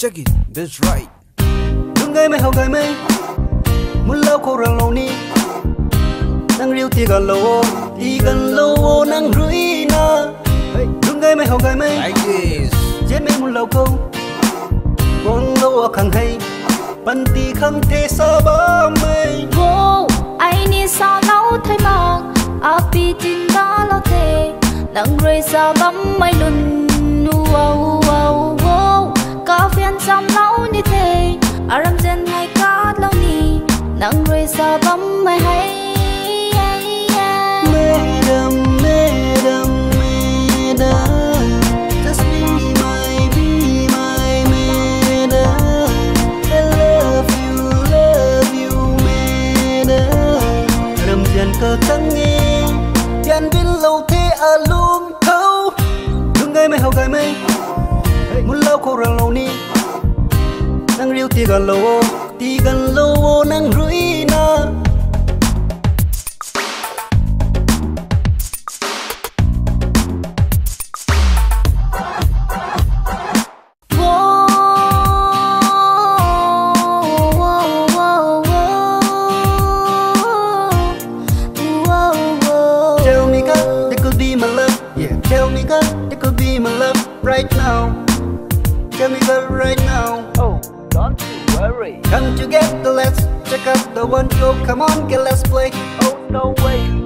check it, that's right. Đừng gây mày hậu gây mày muốn lâu khô răng lâu ni nang riu thì gần lâu nang rui na đừng gây mày hậu gây mày Like this. chết mày muốn lâu câu muốn lâu khăng hay bắn tì khăng thế sa ba mày vô ai ni sao lâu thấy mọc api tin đã lâu thế nang rui sa bấm mày lùn wow wow wow cả phiền sam lâu như thế aram jen hay cát lâu ni nang rui sa bấm mày hay just be my madam. I love you madam. Rầm dần cơ tăng nghe dàn bên lâu thế à luôn thâu đừng gây mày hậu gây mày muốn lâu khô răng lâu ni nang riu thì gần lâu nang rui na right now. Tell me that right now. Oh, don't you worry. Come together, let's check out the one. Go, come on, get let's play. Oh, no way.